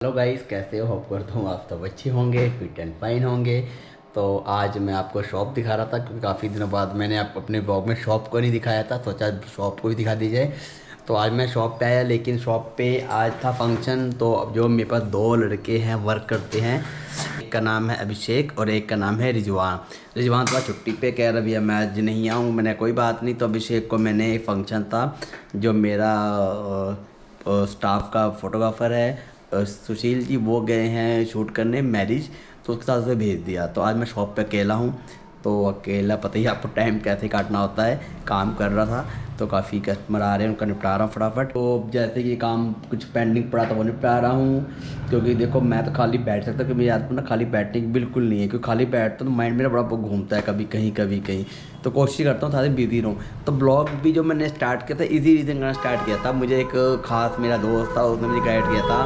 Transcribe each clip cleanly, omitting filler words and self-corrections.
Hello guys, कैसे हो? Hope करता हूँ आप सब अच्छे होंगे, फिट एंड फाइन होंगे। तो आज मैं आपको शॉप दिखा रहा था क्योंकि काफ़ी दिनों बाद मैंने अपने ब्लॉग में शॉप को नहीं दिखाया था, सोचा शॉप को भी दिखा दी जाए। तो आज मैं शॉप पे आया, लेकिन शॉप पे आज था फंक्शन। तो अब जो मेरे पास दो लड़के हैं वर्क करते हैं, एक का नाम है अभिषेक और एक का नाम है रिजवान। रिजवान थोड़ा छुट्टी पे कह रहा भैया मैं आज नहीं आऊँ। मैंने कोई बात नहीं। तो अभिषेक को मैंने फंक्शन था जो मेरा स्टाफ का फोटोग्राफर है सुशील जी, वो गए हैं शूट करने मैरिज, तो उसके साथ से भेज दिया। तो आज मैं शॉप पे अकेला हूँ। तो अकेला पता ही आपको टाइम कैसे काटना होता है। काम कर रहा था तो काफ़ी कस्टमर आ रहे हैं, उनका निपटा रहा हूँ फटाफट। तो जैसे कि काम कुछ पेंडिंग पड़ा था वो निपटा रहा हूँ, क्योंकि देखो मैं तो खाली बैठ सकता, क्योंकि मेरी आदत ना खाली बैठने की बिल्कुल नहीं है। क्योंकि खाली बैठता तो माइंड मेरा बड़ा घूमता है, कभी कहीं कभी कहीं। तो कोशिश करता हूँ सारे बिजी रहूँ। तो ब्लॉग भी जो मैंने स्टार्ट किया था इजी रीज़न करना स्टार्ट किया था। मुझे एक खास मेरा दोस्त था, उसने मुझे गाइड किया था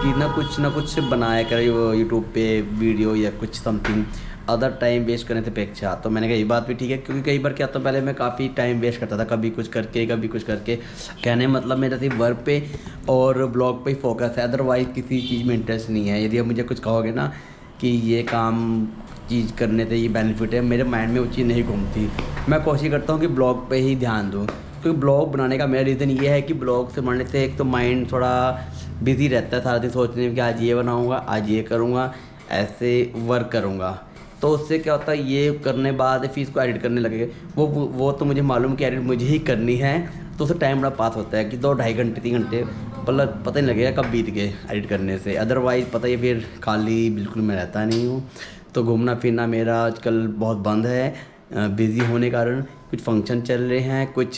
कि ना कुछ बनाया कर यूट्यूब पे वीडियो या कुछ समथिंग अदर टाइम वेस्ट करने से अपेक्षा। तो मैंने कहा ये बात भी ठीक है, क्योंकि कई बार क्या होता पहले मैं काफ़ी टाइम वेस्ट करता था, कभी कुछ करके कभी कुछ करके। कहने मतलब मेरा सिर्फ वर्क पे और ब्लॉग पे ही फोकस है, अदरवाइज़ किसी चीज़ में इंटरेस्ट नहीं है। यदि आप मुझे कुछ कहोगे ना कि ये काम चीज़ करने से ये बेनिफिट है, मेरे माइंड में वो चीज़ नहीं घूमती। मैं कोशिश करता हूँ कि ब्लॉग पे ही ध्यान दूँ, क्योंकि ब्लॉग बनाने का मेरा रीज़न ये है कि ब्लॉग से बनाने से एक तो माइंड थोड़ा बिज़ी रहता है, सारा दिन सोचने में कि आज ये बनाऊँगा, आज ये करूँगा, ऐसे वर्क करूँगा। तो उससे क्या होता है, ये करने बाद फिर इसको एडिट करने लगेगा। वो तो मुझे मालूम कि एडिट मुझे ही करनी है, तो उससे टाइम बड़ा पास होता है कि 2-2.5 घंटे 3 घंटे मतलब पता नहीं लगेगा कब बीत गए एडिट करने से। अदरवाइज़ पता ही फिर खाली बिल्कुल मैं रहता नहीं हूँ। तो घूमना फिरना मेरा आजकल बहुत बंद है बिज़ी होने कारण। कुछ फंक्शन चल रहे हैं, कुछ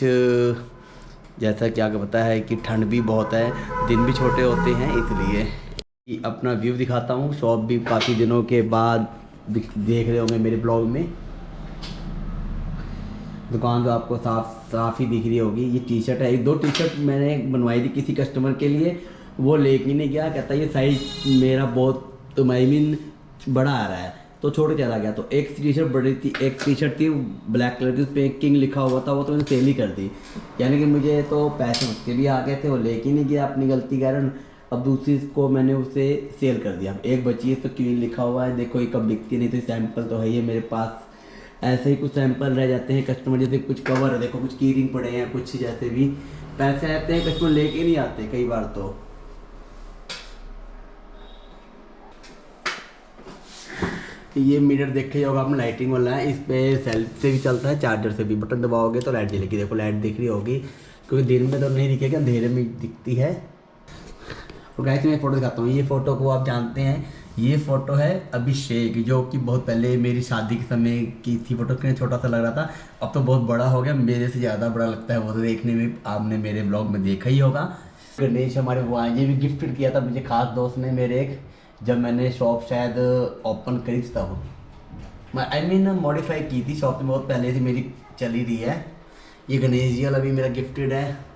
जैसा कि आपको पता है कि ठंड भी बहुत है, दिन भी छोटे होते हैं, इसलिए अपना व्यू दिखाता हूँ। शॉप भी काफ़ी दिनों के बाद देख रहे होंगे मेरे ब्लॉग में। दुकान तो आपको साफ ही दिख रही होगी। ये टी शर्ट है, 2 टी शर्ट मैंने बनवाई थी किसी कस्टमर के लिए, वो लेके नहीं गया, कहता ये साइज मेरा बहुत तो आई मीन बड़ा आ रहा है, तो छोड़ के चला गया। तो एक टी शर्ट बड़ी थी, एक टी शर्ट थी ब्लैक कलर की, उस पर किंग लिखा हुआ था, वो तो मैंने सेल ही कर दी। यानी कि मुझे तो पैसे उसके भी आ गए थे, वो लेके नहीं गया अपनी गलती के कारण। अब दूसरी को मैंने उसे सेल कर दिया। एक बची है, इस पर क्वीन लिखा हुआ है, देखो ये कब बिकती नहीं। तो सैंपल तो है ही मेरे पास, ऐसे ही कुछ सैंपल रह जाते हैं कस्टमर, जैसे कुछ कवर है, देखो कुछ की रिंग पड़े हैं, कुछ जैसे भी पैसे आते हैं कस्टमर लेके नहीं आते कई बार। तो ये मिरर देखे होगा आपने, लाइटिंग वाला है, इस पे सेल्फ से भी चलता है, चार्जर से भी। बटन दबाओगे तो लाइट जलेगी, देखो लाइट दिख रही होगी, क्योंकि दिन में तो नहीं दिखेगा, अंधेरे में दिखती है। और गाइस मैं फ़ोटो दिखाता हूँ, ये फ़ोटो को आप जानते हैं, ये फ़ोटो है अभिषेक, जो कि बहुत पहले मेरी शादी के समय की थी फ़ोटो। कितना छोटा सा लग रहा था, अब तो बहुत बड़ा हो गया, मेरे से ज़्यादा बड़ा लगता है वो, तो देखने में आपने मेरे ब्लॉग में देखा ही होगा। गणेश हमारे वो आए, ये भी गिफ्ट किया था मुझे खास दोस्त ने मेरे एक, जब मैंने शॉप शायद ओपन करी थी तब, मैं आई मीन मॉडिफाई की थी। शॉप में बहुत पहले से मेरी चली रही है। ये गणेश जी वाला भी मेरा गिफ्टेड है।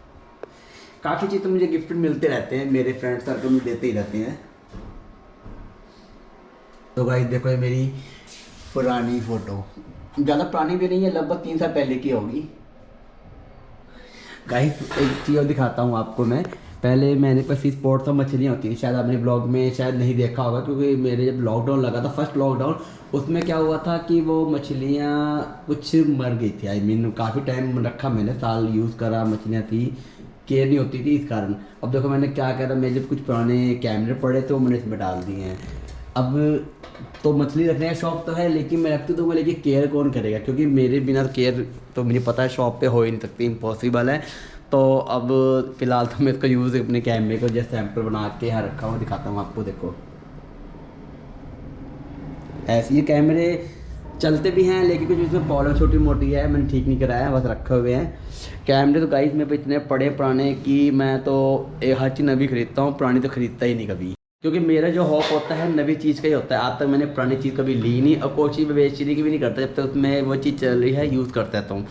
काफ़ी चीज़ तो मुझे गिफ्टेड मिलते रहते हैं, मेरे फ्रेंड सर्कल में देते ही रहते हैं। तो गाइस देखो ये मेरी पुरानी फ़ोटो, ज़्यादा पुरानी भी नहीं है, लगभग 3 साल पहले की होगी। गाइस एक चीज़ और दिखाता हूँ आपको मैं। पहले मैंने पास सी स्पॉट था, मछलियाँ होती थी, शायद आपने ब्लॉग में शायद नहीं देखा होगा, क्योंकि मेरे जब लॉकडाउन लगा था फर्स्ट लॉकडाउन, उसमें क्या हुआ था कि वो मछलियाँ कुछ मर गई थी। आई मीन काफ़ी टाइम रखा मैंने, साल यूज़ करा, मछलियाँ थी, केयर नहीं होती थी इस कारण। अब देखो मैंने क्या करा, मेरे जब कुछ पुराने कैमरे पड़े तो मैंने इसमें डाल दिए हैं। अब तो मछली रखने का शौक तो है, लेकिन मैं रखती तो मैं, लेकिन केयर कौन करेगा, क्योंकि मेरे बिना केयर तो मुझे पता है शॉप पे हो ही नहीं सकती, इम्पॉसिबल है। तो अब फ़िलहाल तो मैं इसका यूज़ अपने कैमरे को जैसे सैंपल बना के यहाँ रखा हुआ, दिखाता हूँ आपको। देखो ऐसे ये कैमरे चलते भी हैं, लेकिन कुछ इसमें प्रॉब्लम छोटी मोटी है, मैंने ठीक नहीं कराया, बस रखे हुए हैं कैमरे। तो गाइस मेरे पे इतने पड़े पुराने कि मैं तो हर चीज़ नवी खरीदता हूँ, पुरानी तो खरीदता ही नहीं कभी, क्योंकि मेरा जो हॉक होता है नवी चीज़ का ही होता है। आज तक मैंने पुरानी चीज़ कभी ली नहीं, और कोई चीज़ बेचने की भी नहीं करता जब तक उसमें वो चीज़ चल रही है, यूज़ करता रहता हूँ।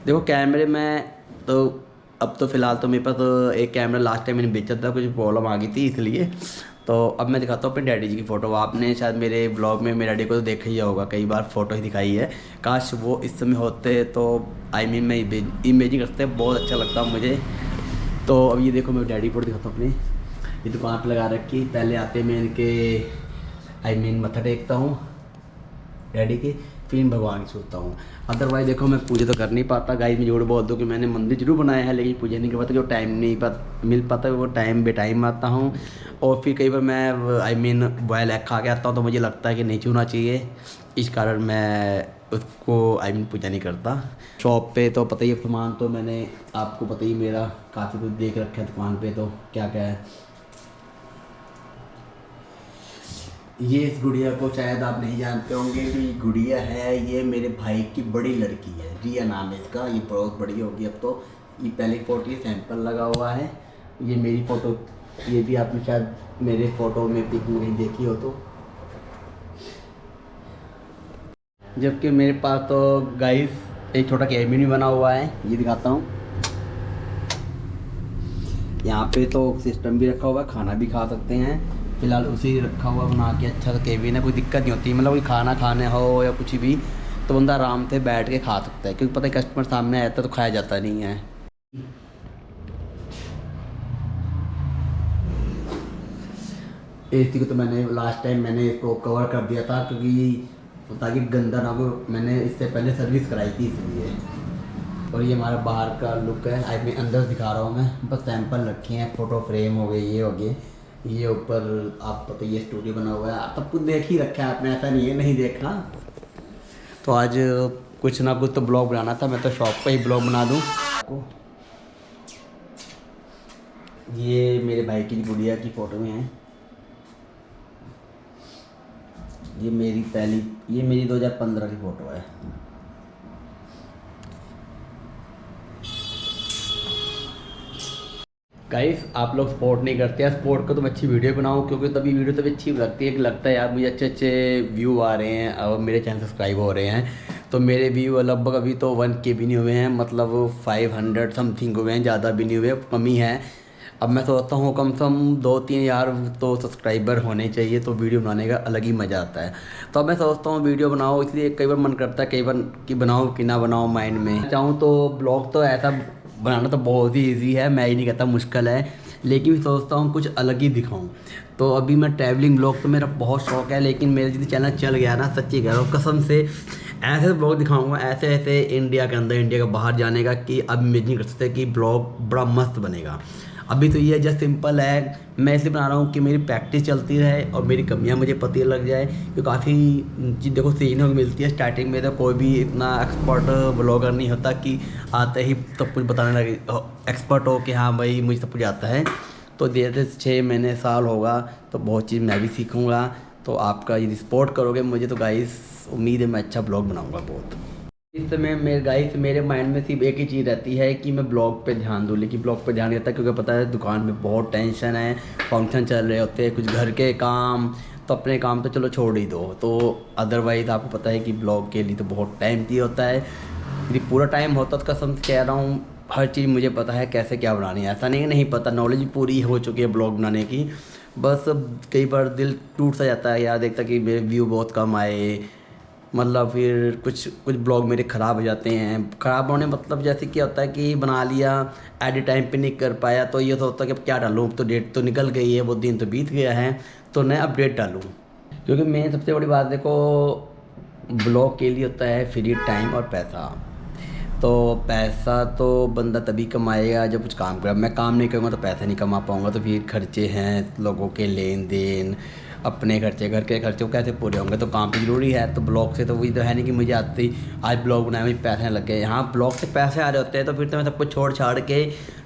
देखो कैमरे में तो अब तो फ़िलहाल तो मेरे पास तो एक कैमरा लास्ट टाइम मैंने बेचा था, कुछ प्रॉब्लम आ गई थी इसलिए। तो अब मैं दिखाता हूँ अपने डैडी जी की फ़ोटो। आपने शायद मेरे ब्लॉग में मेरे डैडी को तो देखा ही होगा, कई बार फ़ोटो ही दिखाई है। काश वो इस समय होते तो आई मीन मैं इमेजिंग करते बहुत अच्छा लगता मुझे। तो अब ये देखो मैं डैडी फ़ोटो दिखाता हूँ अपनी। ये दुकान पे लगा रखी। पहले आते मैं इनके मत्था टेकता हूँ डैडी के, फिर भगवान की सोचता हूँ। अदरवाइज देखो मैं पूजा तो कर नहीं पाता गाइस, मैं झूठ बोल दूँ कि मैंने मंदिर जरूर बनाया है लेकिन पूजा नहीं कर पाता, जो टाइम नहीं मिल पाता वो टाइम बे टाइम आता हूँ। और फिर कई बार मैं बॉयल एग खा के आता हूँ तो मुझे लगता है कि नहीं छूना चाहिए, इस कारण मैं उसको पूजा नहीं करता। शॉप पे तो पता ही है सामान, तो मैंने आपको पता ही मेरा काफ़ी कुछ देख रखा है दुकान पे, तो क्या क्या है। ये इस गुड़िया को शायद आप नहीं जानते होंगे कि ये गुड़िया है, ये मेरे भाई की बड़ी लड़की है, रिया नाम है इसका। ये बहुत बड़ी होगी अब तो। ये पहली फ़ोटो सैंपल लगा हुआ है, ये मेरी फ़ोटो, ये भी आपने शायद मेरे फ़ोटो में पिक में कहीं देखी हो तो। जबकि मेरे पास तो गाइस एक छोटा केबिन भी बना हुआ है, ये दिखाता हूँ। यहाँ पे तो सिस्टम भी रखा हुआ है, खाना भी खा सकते हैं। फिलहाल उसी रखा हुआ बना के, अच्छा सा केबिन है, कोई दिक्कत नहीं होती। मतलब कोई खाना खाने हो या कुछ भी तो बंदा आराम से बैठ के खा सकता है, क्योंकि पता है कस्टमर सामने आता है तो खाया जाता नहीं है। एसी को तो मैंने लास्ट टाइम मैंने इसको कवर कर दिया था, क्योंकि ताकि गंदा ना हो। मैंने इससे पहले सर्विस कराई थी इसलिए। और ये हमारा बाहर का लुक है, अंदर दिखा रहा हूँ मैं, बस सैंपल रखे हैं। फ़ोटो फ्रेम हो गए, ये हो गए, ये ऊपर आप पता ये स्टूडियो बना हुआ है, आप सब कुछ देख ही रखा है आपने, ऐसा नहीं है नहीं देखा। तो आज कुछ ना कुछ तो ब्लॉग बनाना था, मैं तो शॉप पे ही ब्लॉग बना दूँ। ये मेरे भाई की गुड़िया की फ़ोटो में है। ये मेरी 2015 की फ़ोटो है। गाइस आप लोग सपोर्ट नहीं करते हैं, सपोर्ट को तो मैं अच्छी वीडियो बनाऊँ, क्योंकि तभी वीडियो तभी अच्छी लगती है कि लगता है यार मुझे अच्छे अच्छे व्यू आ रहे हैं और मेरे चैनल सब्सक्राइब हो रहे हैं। तो मेरे व्यू लगभग अभी तो 1K भी नहीं हुए हैं, मतलब 500 समथिंग हुए हैं, ज़्यादा भी नहीं हुए, कमी है। अब मैं सोचता हूँ कम से कम 2-3 हज़ार तो सब्सक्राइबर होने चाहिए, तो वीडियो बनाने का अलग ही मज़ा आता है। तो अब मैं सोचता हूँ वीडियो बनाओ, इसलिए कई बार मन करता है कई बार कि बनाओ कि ना बनाओ, माइंड में चाहूँ तो ब्लॉग तो ऐसा बनाना तो बहुत ही इजी है, मैं ही नहीं कहता मुश्किल है, लेकिन सोचता हूँ कुछ अलग ही दिखाऊँ। तो अभी मैं ट्रैवलिंग ब्लॉग तो मेरा बहुत शौक है, लेकिन मेरा यदि चैनल चल गया ना, सच्ची कह रहा हूँ कसम से, ऐसे ब्लॉग दिखाऊंगा ऐसे ऐसे इंडिया के अंदर, इंडिया के बाहर जाने का, कि अब इमेजिन कर सकते कि ब्लॉग बड़ा मस्त बनेगा। अभी तो ये जस्ट सिंपल है, मैं इसलिए बना रहा हूँ कि मेरी प्रैक्टिस चलती रहे और मेरी कमियाँ मुझे पता लग जाए, क्योंकि काफ़ी चीज़ देखो सीखने को मिलती है। स्टार्टिंग में तो कोई भी इतना एक्सपर्ट ब्लॉगर नहीं होता कि आते ही सब कुछ बताने लगे, एक्सपर्ट हो कि हाँ भाई मुझे सब कुछ आता है। तो धीरे 6 महीने साल होगा तो बहुत चीज़ मैं भी सीखूँगा। तो आपका यदि सपोर्ट करोगे मुझे तो गाइस उम्मीद है मैं अच्छा ब्लॉग बनाऊँगा बहुत। इस समय मेरे माइंड में सिर्फ एक ही चीज़ रहती है कि मैं ब्लॉग पे ध्यान दूँ, लेकिन ब्लॉग पे ध्यान नहीं रहता, क्योंकि पता है दुकान में बहुत टेंशन है, फंक्शन चल रहे होते हैं, कुछ घर के काम, तो अपने काम तो चलो छोड़ ही दो। तो अदरवाइज़ आपको पता है कि ब्लॉग के लिए तो बहुत टाइम चाहिए होता है। यदि पूरा टाइम होता तो कसम से कह रहा हूँ हर चीज़ मुझे पता है कैसे क्या बनानी है, ऐसा नहीं है नहीं पता, नॉलेज पूरी हो चुकी है ब्लॉग बनाने की। बस कई बार दिल टूट सा जाता है यार, देखता कि मेरे व्यू बहुत कम आए, मतलब फिर कुछ कुछ ब्लॉग मेरे ख़राब हो जाते हैं। ख़राब होने मतलब जैसे क्या होता है कि बना लिया, एडिट टाइम पे नहीं कर पाया, तो ये सोचता है कि अब क्या डालूँ, तो डेट तो निकल गई है, वो दिन तो बीत गया है, तो मैं अपडेट डालूँ। क्योंकि मैं सबसे बड़ी बात देखो ब्लॉग के लिए होता है फ्री टाइम और पैसा। तो पैसा तो बंदा तभी कमाएगा जब कुछ काम करे। मैं काम नहीं करूँगा तो पैसा नहीं कमा पाऊँगा, तो फिर खर्चे हैं, लोगों के लेन देन, अपने खर्चे, घर के खर्चे वो कैसे पूरे होंगे, तो काम भी ज़रूरी है। तो ब्लॉग से तो वही तो है नहीं कि मुझे आते ही आज ब्लॉग बनाया मुझे पैसे लग गए। यहाँ ब्लॉग से पैसे आ रहे होते हैं, तो फिर तो मैं सब कुछ छोड़ छाड़ के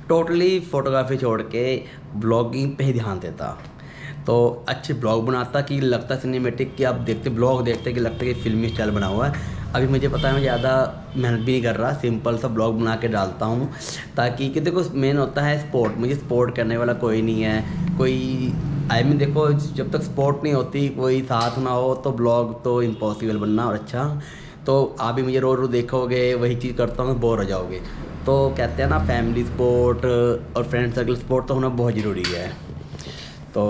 टोटली फ़ोटोग्राफी छोड़ के ब्लॉगिंग पे ही ध्यान देता, तो अच्छे ब्लॉग बनाता कि लगता सिनेमेटिक, कि आप देखते ब्लॉग देखते कि लगता कि फिल्मी स्टाइल बना हुआ है। अभी मुझे पता है मैं ज़्यादा मेहनत भी नहीं कर रहा, सिंपल सा ब्लॉग बना के डालता हूँ, ताकि कि देखो मेन होता है सपोर्ट, मुझे सपोर्ट करने वाला कोई नहीं है, कोई देखो जब तक सपोर्ट नहीं होती, कोई साथ ना हो, तो ब्लॉग तो इम्पॉसिबल बनना। और अच्छा तो आप भी मुझे रोज़ रोज़ देखोगे वही चीज़ करता हूँ, बोर हो जाओगे। तो कहते हैं ना फैमिली सपोर्ट और फ्रेंड सर्कल सपोर्ट तो होना बहुत ज़रूरी है। तो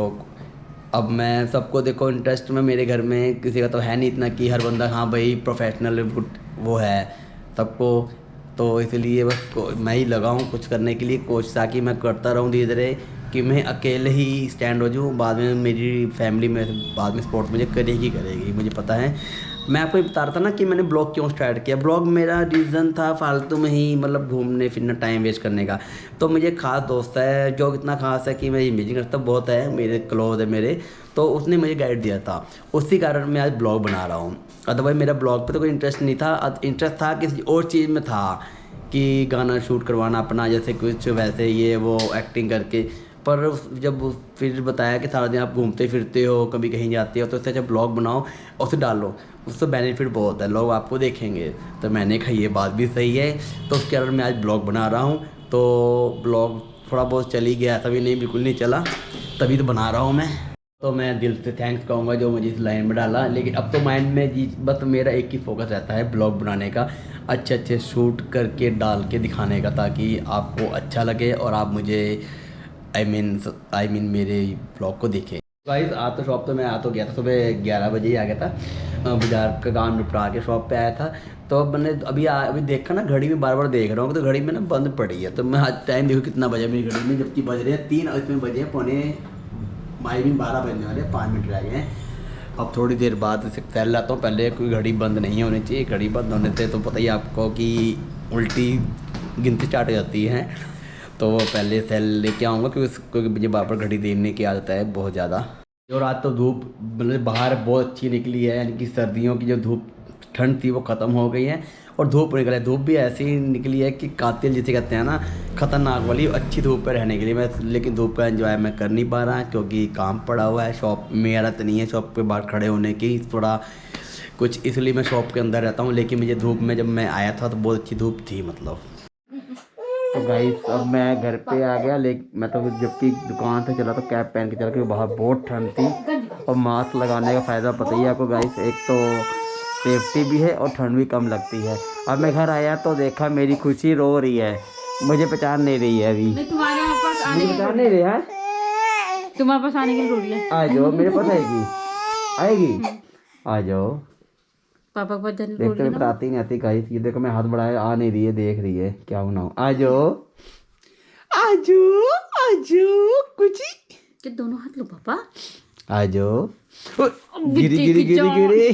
अब मैं सबको देखो इंटरेस्ट में मेरे घर में किसी का तो है नहीं इतना कि हर बंदा हाँ भाई प्रोफेशनल वो है सबको, तो इसलिए बस मैं ही लगाऊँ कुछ करने के लिए कोशिश, ताकि मैं करता रहूँ धीरे धीरे कि मैं अकेले ही स्टैंड हो जाऊँ, बाद में मेरी फैमिली में बाद में सपोर्ट मुझे करेगी, मुझे पता है। मैं आपको ये बता रहा था ना कि मैंने ब्लॉग क्यों स्टार्ट किया। ब्लॉग मेरा रीज़न था फालतू में ही मतलब घूमने फिरना, टाइम वेस्ट करने का। तो मुझे खास दोस्त है जो इतना खास है कि मैं इमेजिन करता बहुत है, मेरे क्लोज है मेरे, तो उसने मुझे गाइड दिया था, उसी कारण मैं आज ब्लॉग बना रहा हूँ। अदरवाइज़ मेरा ब्लॉग पे तो कोई इंटरेस्ट नहीं था, इंटरेस्ट था किसी और चीज़ में था कि गाना शूट करवाना अपना, जैसे कुछ वैसे ये वो एक्टिंग करके। पर जब फिर बताया कि सारा दिन आप घूमते फिरते हो, कभी कहीं जाते हो, तो उससे जब ब्लॉग बनाओ और उसे डालो, उससे बेनिफिट बहुत है, लोग आपको देखेंगे। तो मैंने कहा ये बात भी सही है, तो उसके कारण मैं आज ब्लॉग बना रहा हूँ। तो ब्लॉग थोड़ा बहुत चल ही गया, तभी नहीं बिल्कुल नहीं चला, तभी तो बना रहा हूँ मैं। तो मैं दिल से थैंक्स कहूँगा जो मुझे इस लाइन में डाला। लेकिन अब तो माइंड में जी बस मेरा एक ही फोकस रहता है ब्लॉग बनाने का, अच्छे अच्छे शूट करके डाल के दिखाने का, ताकि आपको अच्छा लगे और आप मुझे आई मीन मेरे ब्लॉग को देखें। गाइस आज तो शॉप तो मैं आ तो गया था, सुबह 11 बजे ही आ गया था, बाज़ार का काम निपटा के शॉप पे आया था। तो अब मैंने अभी देखा ना, घड़ी में बार बार देख रहा हूँ, तो घड़ी में ना बंद पड़ी है। तो मैं आज टाइम देखो कितना बजा मेरी घड़ी में, जबकि बज रहे हैं 3 और इसमें बजे हैं पौने माई भी 12 बजने वाले, 5 मिनट रह गए हैं। अब थोड़ी देर बाद इसे फैल लाता हूँ, पहले कोई घड़ी बंद नहीं होनी चाहिए। घड़ी बंद होने से तो पता ही आपको कि उल्टी गिनती स्टार्ट हो जाती है। तो पहले सेल लेके आऊँगा क्योंकि मुझे बार घड़ी देखने की आदत है बहुत ज़्यादा। और आज तो धूप मतलब बाहर बहुत अच्छी निकली है, यानी कि सर्दियों की जो धूप ठंड थी वो ख़त्म हो गई है और धूप निकला है। धूप भी ऐसी निकली है कि कातिल जिसे कहते हैं ना, ख़तरनाक वाली अच्छी धूप पर रहने के लिए। मैं लेकिन धूप का एंजॉय मैं कर नहीं पा रहा क्योंकि काम पड़ा हुआ है, शॉप में आदत नहीं है शॉप पे बाहर खड़े होने की, थोड़ा कुछ इसलिए मैं शॉप के अंदर रहता हूँ। लेकिन मुझे धूप में जब मैं आया था तो बहुत अच्छी धूप थी मतलब। तो गाइस अब मैं घर पे आ गया, लेकिन मैं तो जबकि दुकान से चला तो कैप पहन के चला क्योंकि बाहर बहुत ठंड थी। और मास्क लगाने का फ़ायदा पता ही है आपको गाइस, एक तो सेफ्टी भी है और ठंड भी कम लगती है। अब मैं घर आया तो देखा मेरी खुशी रो रही है, मुझे पहचान नहीं रही है अभी, मुझे पहचान नहीं रही है, तुम्हारे पास आने के लिए रो रही है। आ जाओ मेरे पास, आएगी आ जाओ। पापा के पास जाने देखते हुए बताती नहीं आती गाइस, ये देखो मैं हाथ बढ़ाया आ नहीं रही है, देख रही है क्या बनाऊं। आ जाओ आजू आजू कुछ कि दोनों हाथ लो पापा। आ जाओ। गिरी गिरी गिरी गिरी